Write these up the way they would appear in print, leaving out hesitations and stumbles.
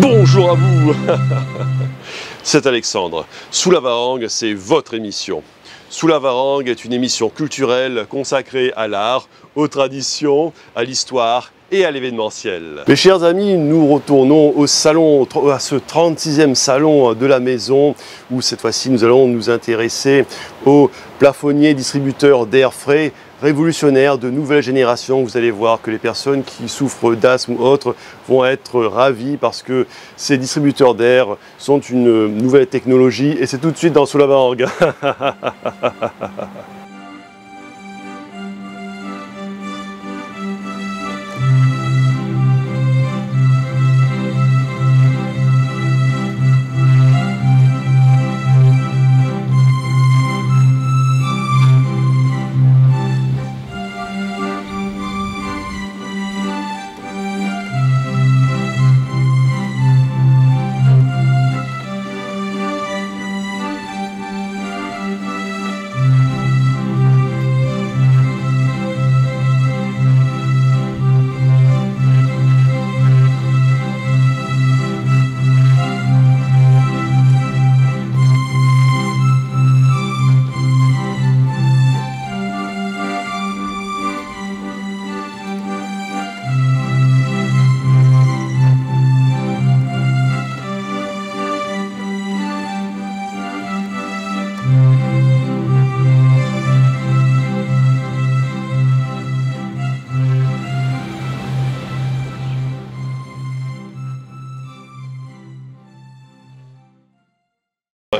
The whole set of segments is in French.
Bonjour à vous. C'est Alexandre. Sous la Varangue, c'est votre émission. Sous la Varangue est une émission culturelle consacrée à l'art, aux traditions, à l'histoire et à l'événementiel. Mes chers amis, nous retournons au salon, à ce 36e salon de la maison, où cette fois-ci nous allons nous intéresser aux plafonniers distributeurs d'air frais, révolutionnaires de nouvelle génération. Vous allez voir que les personnes qui souffrent d'asthme ou autres vont être ravies parce que ces distributeurs d'air sont une nouvelle technologie et c'est tout de suite dans Sous la Varangue.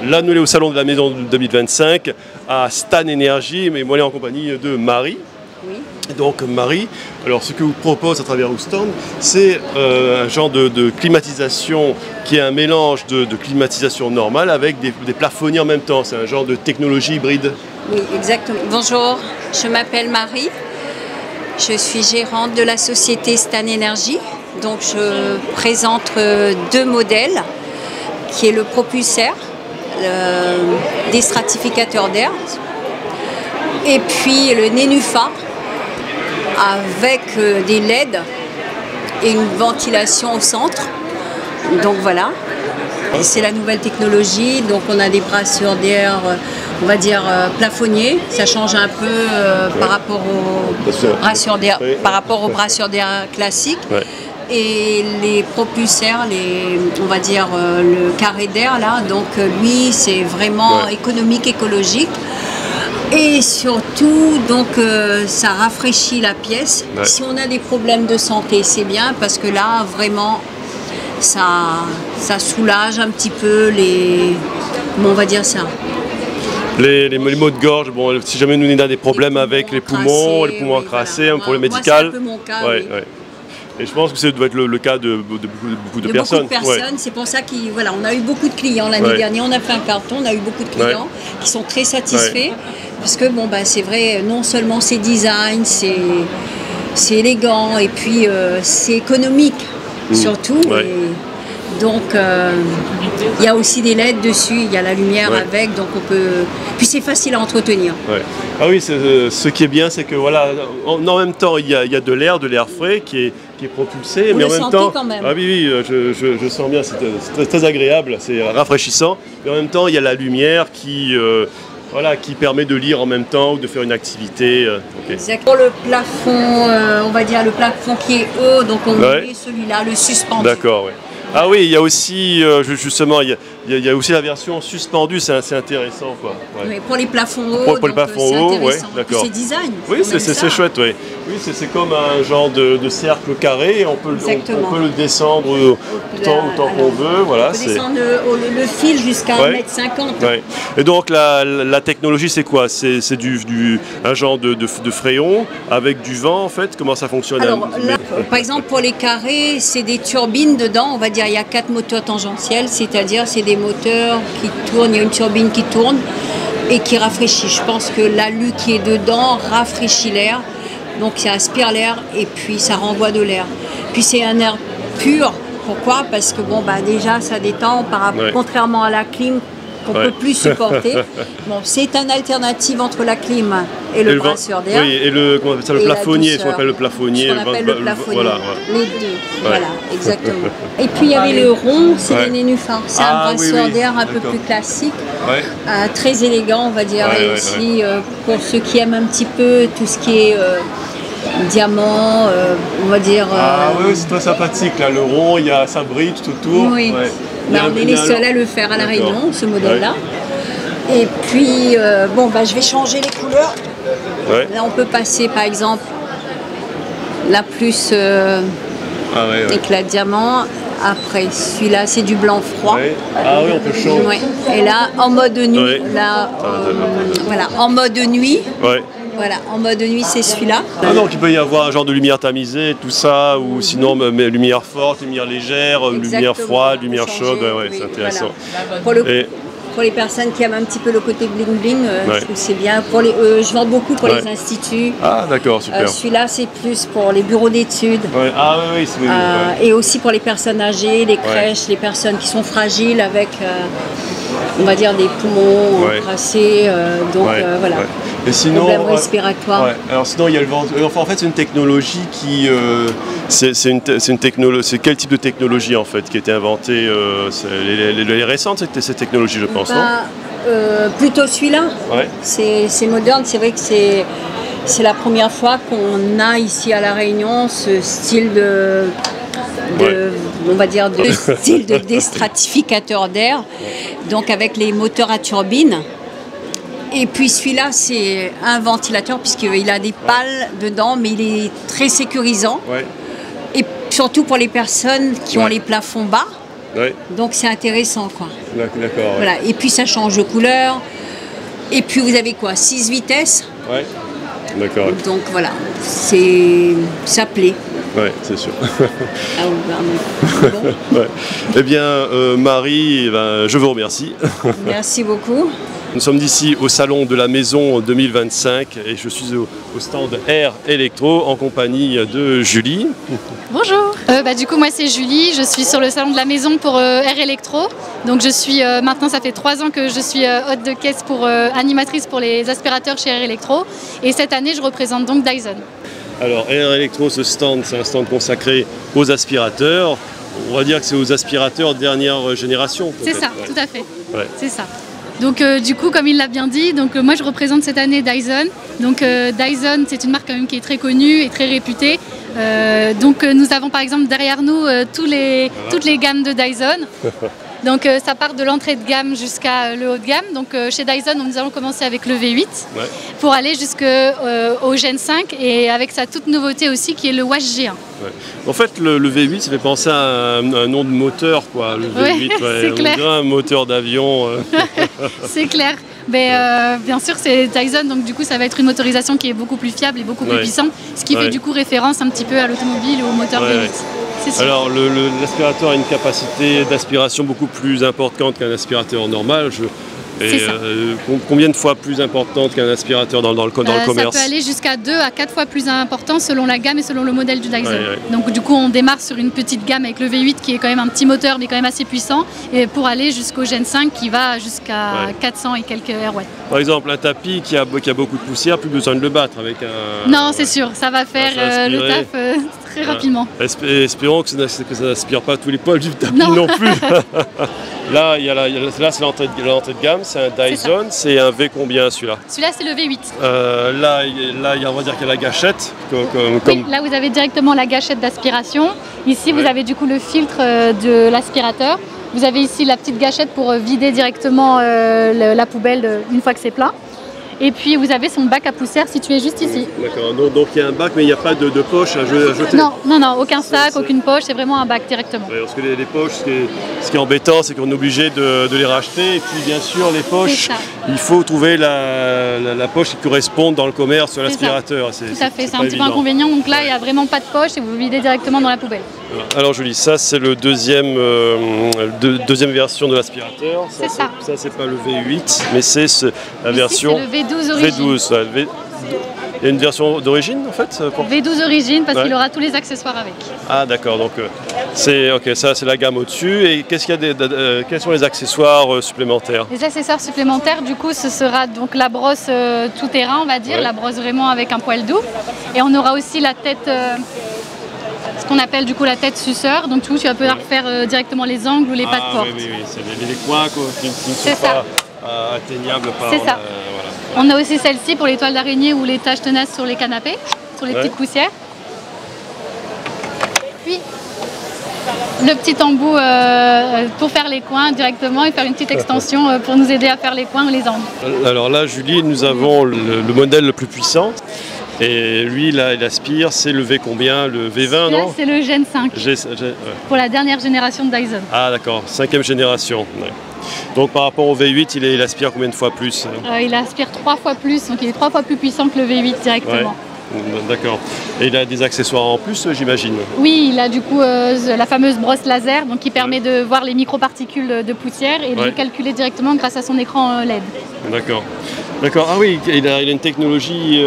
Là, nous sommes au salon de la maison 2025 à Stan Energy, mais moi, je suis en compagnie de Marie. Oui. Donc Marie, alors ce que vous propose à travers vos stands, c'est un genre de climatisation qui est un mélange de climatisation normale avec des plafonniers en même temps. C'est un genre de technologie hybride. Oui, exactement. Bonjour, je m'appelle Marie. Je suis gérante de la société Stan Energy. Donc je présente deux modèles, qui est le propulseur, des stratificateurs d'air, et puis le nénuphar avec des LED et une ventilation au centre. Donc voilà, c'est la nouvelle technologie. Donc on a des brasseurs d'air, on va dire plafonniers. Ça change un peu par rapport aux brasseurs d'air, classiques. Ouais. Et les propulseurs, on va dire le carré d'air là, donc lui c'est vraiment économique, écologique. Et surtout, donc, ça rafraîchit la pièce. Ouais. Si on a des problèmes de santé, c'est bien parce que là, vraiment, ça soulage un petit peu les... Comment on va dire ça? Les maux de gorge, bon, si jamais nous avons des problèmes avec les poumons encrassés, un problème médical. Moi, c'est un peu mon cas, oui. Et je pense que ça doit être le cas de beaucoup de personnes. C'est pour ça qu'on a eu beaucoup de clients l'année dernière. On a fait un carton, on a eu beaucoup de clients qui sont très satisfaits. Parce que bon, c'est vrai, non seulement c'est design, c'est élégant et puis c'est économique surtout. Et donc il y a aussi des LED dessus, il y a la lumière avec, donc on peut. Puis c'est facile à entretenir. Ah oui, ce qui est bien, c'est que voilà, en même temps il y a de l'air frais qui est propulsé, mais en même temps, quand même. Ah oui, je sens bien, c'est très agréable, c'est rafraîchissant, mais en même temps il y a la lumière qui permet de lire en même temps ou de faire une activité. Exactement. Pour le plafond, on va dire le plafond qui est haut, donc on met celui-là, le suspendu. D'accord, oui. Ah oui, il y a aussi, justement, il y a aussi la version suspendue, c'est intéressant, quoi. Oui, pour les plafonds hauts, pour les plafonds hauts, d'accord. C'est design. Oui, c'est chouette, oui. Oui, c'est comme un genre de cercle carré, on peut le descendre autant qu'on veut. Voilà, on peut descendre le fil jusqu'à 1,50 m. Et donc la technologie, c'est quoi? C'est un genre de fréon avec du vent, en fait? Comment ça fonctionne? Alors, là, par exemple, pour les carrés, c'est des turbines dedans, on va dire il y a 4 moteurs tangentiels, c'est-à-dire c'est des moteurs qui tournent, il y a une turbine qui tourne et qui rafraîchit. Je pense que l'alu qui est dedans rafraîchit l'air, donc ça aspire l'air et puis ça renvoie de l'air. Puis c'est un air pur, pourquoi? Parce que bon, déjà ça détend, contrairement à la clim, qu'on ne peut plus supporter. Bon, c'est une alternative entre la clim et le brasseur d'air. Oui, et le, comment on appelle ça, le plafonnier, ce qu'on appelle le plafonnier. Ce qu'on appelle le plafonnier, voilà, les deux, voilà, exactement. Et puis il y avait le rond, c'est le nénuphar. C'est un brasseur d'air un peu plus classique, très élégant, on va dire, et aussi pour ceux qui aiment un petit peu tout ce qui est diamant, on va dire. Oui, c'est très sympathique, là, le rond, il y a sa bridge tout autour. Oui, on est les seuls à le faire à La Réunion, ce modèle-là. Et puis, je vais changer les couleurs. Là, on peut passer, par exemple, la plus éclat diamant. Après, celui-là, c'est du blanc froid. Ah oui, on peut changer. Et là, en mode nuit, en mode nuit. Voilà, en mode nuit, c'est celui-là. Ah donc il peut y avoir un genre de lumière tamisée, tout ça, ou sinon lumière forte, lumière légère, lumière froide, lumière chaude, c'est intéressant. Voilà. Pour les personnes qui aiment un petit peu le côté bling bling, je trouve c'est bien. Pour les, je vends beaucoup pour les instituts. Ah d'accord, super. Celui-là c'est plus pour les bureaux d'études. Ah oui, et aussi pour les personnes âgées, les crèches, les personnes qui sont fragiles avec, on va dire, des poumons cassés. Voilà. Et sinon, problème respiratoire. Alors sinon il y a le vent. En fait c'est une technologie qui, c'est quel type de technologie en fait qui a été inventée? Les récentes cette technologie, je pense. Plutôt celui-là. C'est moderne. C'est vrai que c'est la première fois qu'on a ici à La Réunion ce style on va dire style de déstratificateur d'air. Donc avec les moteurs à turbine. Et puis celui-là, c'est un ventilateur puisqu'il a des pales dedans, mais il est très sécurisant. Et surtout pour les personnes qui ont les plafonds bas. Donc c'est intéressant, quoi. D'accord. Voilà. Et puis ça change de couleur. Et puis vous avez quoi, 6 vitesses. D'accord. Donc voilà, ça plaît. C'est sûr. Eh bien, Marie, je vous remercie. Merci beaucoup. Nous sommes ici au Salon de la Maison 2025 et je suis au stand Air Electro en compagnie de Julie. Bonjour. Du coup, moi c'est Julie, je suis sur le Salon de la Maison pour Air Electro. Donc je suis, maintenant ça fait 3 ans que je suis hôte de caisse pour animatrice pour les aspirateurs chez Air Electro. Et cette année, je représente donc Dyson. Alors Air Electro, ce stand, c'est un stand consacré aux aspirateurs. On va dire que c'est aux aspirateurs dernière génération. C'est ça, tout à fait. C'est ça. Donc du coup, comme il l'a bien dit, moi je représente cette année Dyson. Donc Dyson, c'est une marque quand même qui est très connue et très réputée. Nous avons par exemple derrière nous toutes les gammes de Dyson. Donc ça part de l'entrée de gamme jusqu'à le haut de gamme. Donc chez Dyson, nous allons commencer avec le V8 pour aller jusqu'au Gen 5 et avec sa toute nouveauté aussi qui est le Wash G1. En fait, le V8, ça fait penser à un nom de moteur, quoi. Le V8, c'est clair. On dirait un moteur d'avion. C'est clair. Mais bien sûr, c'est Dyson, donc du coup, ça va être une motorisation qui est beaucoup plus fiable et beaucoup plus puissante, ce qui fait du coup référence un petit peu à l'automobile et au moteur V8. Alors, l'aspirateur a une capacité d'aspiration beaucoup plus importante qu'un aspirateur normal. Combien de fois plus importante qu'un aspirateur dans le commerce? Ça peut aller jusqu'à 2 à 4 fois plus important selon la gamme et selon le modèle du Dyson. Donc du coup on démarre sur une petite gamme avec le V8 qui est quand même un petit moteur mais quand même assez puissant et pour aller jusqu'au Gen 5 qui va jusqu'à 400 et quelques RW. Par exemple un tapis qui a beaucoup de poussière, plus besoin de le battre avec un... Non c'est sûr, ça va faire le taf très rapidement. Espérons que ça n'aspire pas tous les poils du tapis non plus. Là, c'est l'entrée de gamme, c'est un Dyson, c'est un V combien celui-là? Celui-là c'est le V8. Là, on va dire qu'il y a la gâchette. Oui, là vous avez directement la gâchette d'aspiration. Ici vous avez du coup le filtre de l'aspirateur. Vous avez ici la petite gâchette pour vider directement la poubelle une fois que c'est plein. Et puis vous avez son bac à poussière situé juste ici. D'accord, donc il y a un bac mais il n'y a pas de poche à jeter? Non, aucun sac, aucune poche, c'est vraiment un bac directement. Parce que les poches, ce qui est embêtant, c'est qu'on est obligé de les racheter. Et puis bien sûr, les poches, il faut trouver la poche qui corresponde dans le commerce sur l'aspirateur. Tout à fait, c'est un petit peu inconvénient. Donc là, il n'y a vraiment pas de poche et vous videz directement dans la poubelle. Alors Julie, ça c'est le deuxième version de l'aspirateur. C'est ça. Ça c'est pas le V8, mais c'est la version le V12 origine. V12. Il y a une version d'origine en fait pour... V12 origine parce Ouais. qu'il aura tous les accessoires avec. Ah d'accord, donc ça c'est la gamme au-dessus. Et qu'est-ce qu'il y a quels sont les accessoires supplémentaires? Les accessoires supplémentaires, du coup, ce sera donc la brosse tout terrain, on va dire, Ouais. la brosse vraiment avec un poil doux. Et on aura aussi la tête, ce qu'on appelle du coup la tête suceur. Donc tu vas pouvoir faire directement les angles ou les pas de porte. Oui, c'est les coins qui ne C'est sont ça. pas atteignables par... C'est ça. voilà. On a aussi celle-ci pour les toiles d'araignée ou les taches tenaces sur les canapés, sur les Ouais. petites poussières. Puis le petit embout pour faire les coins directement et faire une petite extension pour nous aider à faire les coins ou les angles. Alors là, Julie, nous avons le modèle le plus puissant. Et lui, là, il aspire, c'est le V combien? Le V20, Là, non? c'est le Gen 5 Ouais. pour la dernière génération de Dyson. Ah d'accord, 5e génération. Ouais. Donc par rapport au V8, il aspire combien de fois plus? Il aspire 3 fois plus, donc il est 3 fois plus puissant que le V8 directement. D'accord. Et il a des accessoires en plus, j'imagine? Oui, il a du coup la fameuse brosse laser donc qui permet de voir les microparticules de poussière et de Ouais. les calculer directement grâce à son écran LED. D'accord. D'accord. Ah oui, il a une technologie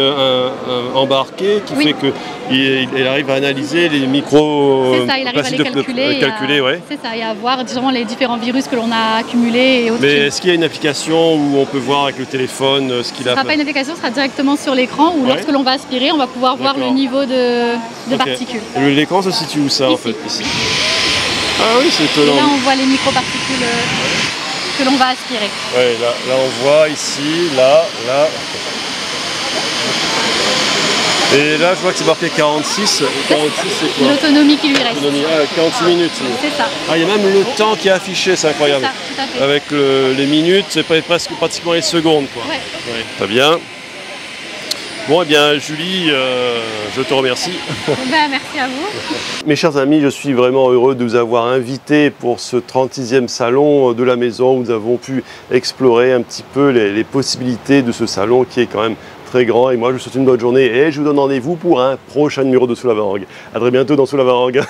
embarquée qui Oui. fait qu'il arrive à analyser les micro... C'est ça, il arrive à les calculer, calculer, ouais. C'est ça, et à voir justement les différents virus que l'on a accumulés et autres. Mais Ce est-ce qu'il y a une application où on peut voir avec le téléphone ce qu'il ne a sera pas une application, ce sera directement sur l'écran où Ouais. lorsque l'on va aspirer, on va pouvoir voir le D'accord. niveau de Ok. particules. Et l'écran se situe où ça en Ici. fait ici. Ah oui, c'est Et étonnant. là, on voit les microparticules que l'on va aspirer. Ouais, là on voit ici, là. Et là je vois que c'est marqué 46. 46 c'est quoi? L'autonomie qui lui reste. Autonomie. Ah, 46 minutes. C'est ça. Ah, il y a même le temps qui est affiché, c'est incroyable. C'est ça, tout à fait. Avec les minutes, c'est presque pratiquement les secondes quoi. Ouais. Ouais, très bien. Bon, eh bien, Julie, je te remercie. Merci à vous. Mes chers amis, je suis vraiment heureux de vous avoir invité pour ce 36e salon de la maison où nous avons pu explorer un petit peu les possibilités de ce salon qui est quand même très grand. Et moi, je vous souhaite une bonne journée et je vous donne rendez-vous pour un prochain numéro de Sous la Varangue. À très bientôt dans Sous la Varangue.